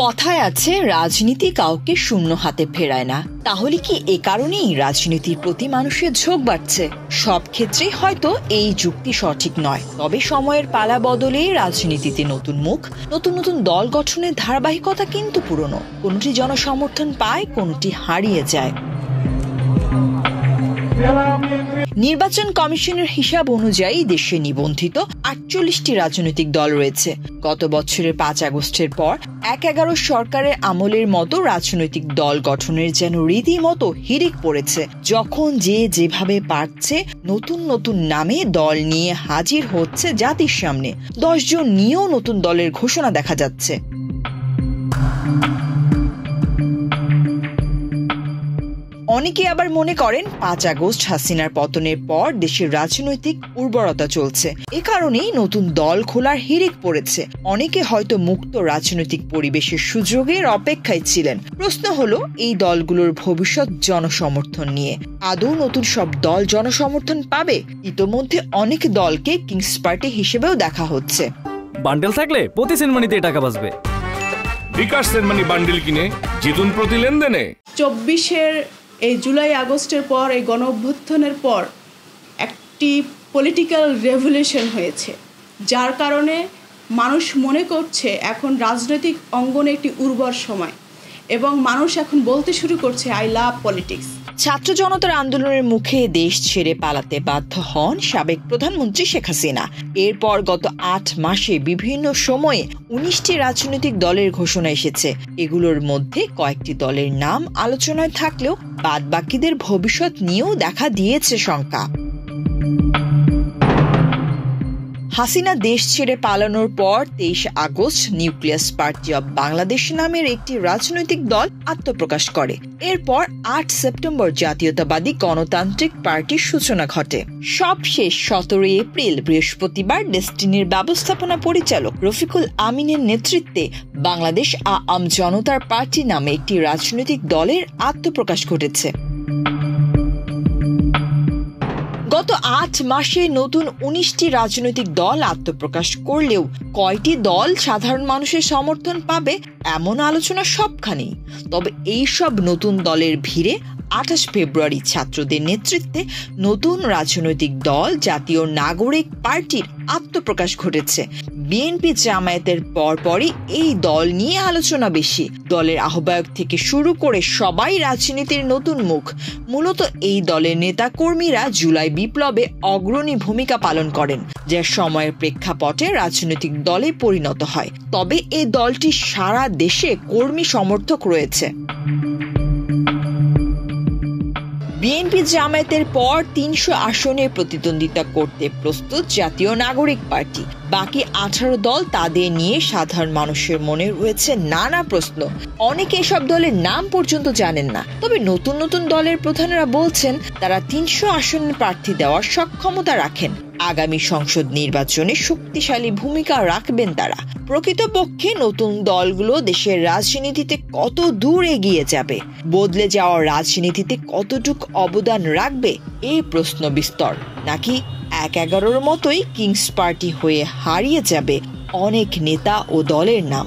কথায় আছে রাজনীতি কাউকে শূন্য হাতে ফেরায় না। তাহলে কি এ কারণেই রাজনীতির প্রতি মানুষের ঝোঁক বাড়ছে? সব ক্ষেত্রেই হয়তো এই যুক্তি সঠিক নয়, তবে সময়ের পালা বদলে রাজনীতিতে নতুন মুখ, নতুন নতুন দল গঠনের ধারাবাহিকতা কিন্তু পুরনো। কোনটি জনসমর্থন পায়, কোনটি হারিয়ে যায়। নির্বাচন কমিশনের হিসাব অনুযায়ী দেশে নিবন্ধিত 48টি রাজনৈতিক দল রয়েছে। গত বছরের 5 আগস্টের পর 11 সরকারের আমলের মতো রাজনৈতিক দল গঠনের যেন রীতিমতো হিড়িক পড়েছে। যখন যে যেভাবে পারছে নতুন নতুন নামে দল নিয়ে হাজির হচ্ছে জাতির সামনে। 10 জন নিয়েও নতুন দলের ঘোষণা দেখা যাচ্ছে। অনেকে আবার মনে করেন 5 আগস্ট হাসিনার পতনের পর দেশের রাজনৈতিক উর্বরতা চলছে, এ কারণেই নতুন দল খোলার হিড়িক পড়েছে। অনেকে হয়তো মুক্ত রাজনৈতিক পরিবেশের সুযোগের অপেক্ষায় ছিলেন। প্রশ্ন হলো, এই দলগুলোর ভবিষ্যৎ জনসমর্থন নিয়ে। আদৌ নতুন সব দল জনসমর্থন পাবে? ইতোমধ্যে অনেক দলকে কিংস পার্টি হিসেবেও দেখা হচ্ছে। বান্ডেল থাকলে প্রতি সেনমানিতে টাকা বাঁচবে। বিকাশ সেনমানি বান্ডেল কিনে জিতুন প্রতি লেনদেনে। 24-এর এই জুলাই আগস্টের পর, এই গণ অভ্যুত্থানের পর একটি পলিটিক্যাল রেভলিউশন হয়েছে, যার কারণে মানুষ মনে করছে এখন রাজনৈতিক অঙ্গনে একটি উর্বর সময়, এবং মানুষ এখন বলতে শুরু করছে আই লাভ পলিটিক্স। ছাত্র জনতার আন্দোলনের মুখে দেশ ছেড়ে পালাতে বাধ্য হন সাবেক প্রধানমন্ত্রী শেখ হাসিনা। এরপর গত 8 মাসে বিভিন্ন সময়ে 19টি রাজনৈতিক দলের ঘোষণা এসেছে। এগুলোর মধ্যে কয়েকটি দলের নাম আলোচনায় থাকলেও বাদবাকিদের ভবিষ্যৎ নিয়েও দেখা দিয়েছে শঙ্কা। হাসিনা দেশ ছেড়ে পালানোর পর 23 August nucleus party of Bangladesh নামের একটি রাজনৈতিক দল আত্মপ্রকাশ করে। এরপর 8 সেপ্টেম্বর জাতীয়তাবাদী গণতান্ত্রিক পার্টির সূচনা ঘটে। সবশেষ 17 এপ্রিল বৃহস্পতিবার ডেস্টিনির ব্যবস্থাপনা পরিচালক রফিকুল আমিনের নেতৃত্বে বাংলাদেশ আওয়াম জনতার পার্টি নামে একটি রাজনৈতিক দলের আত্মপ্রকাশ ঘটেছে। গত 8 মাসে নতুন 19টি রাজনৈতিক দল আত্মপ্রকাশ করলেও কয়টি দল সাধারণ মানুষের সমর্থন পাবে এমন আলোচনা সবখানেই। তবে এই সব নতুন দলের ভিড়ে 28 ফেব্রুয়ারি ছাত্রদের নেতৃত্বে নতুন রাজনৈতিক দল জাতীয় নাগরিক পার্টির আত্মপ্রকাশ ঘটেছে। বিএনপি জামায়াতের পরপরই এই দল নিয়ে আলোচনা বেশি। দলের আহ্বায়ক থেকে শুরু করে সবাই রাজনীতির নতুন মুখ। মূলত এই দলের নেতাকর্মীরা জুলাই বিপ্লবে অগ্রণী ভূমিকা পালন করেন, যা সময়ের প্রেক্ষাপটে রাজনৈতিক দলে পরিণত হয়। তবে এই দলটি সারা দেশে কর্মী সমর্থক রয়েছে। বিএনপি জামায়াতের পর 300 আসনে প্রতিদ্বন্দ্বিতা করতে প্রস্তুত জাতীয় নাগরিক পার্টি। বাকি 18 দল, তাদের নিয়ে সাধারণ মানুষের মনে রয়েছে নানা প্রশ্ন। অনেকে এসব দলের নাম পর্যন্ত জানেন না। তবে নতুন নতুন দলের প্রধানেরা বলছেন তারা 300 আসনের প্রার্থী দেওয়ার সক্ষমতা রাখেন। আগামী সংসদ নির্বাচনে শক্তিশালী ভূমিকা রাখবেন তারা। প্রকৃতপক্ষে নতুন দলগুলো দেশের রাজনীতিতে কত দূর এগিয়ে যাবে, বদলে যাওয়ার রাজনীতিতে কতটুকু অবদান রাখবে, এই প্রশ্ন বিস্তর। নাকি 11-র মতোই কিংস পার্টি হয়ে হারিয়ে যাবে অনেক নেতা ও দলের নাম।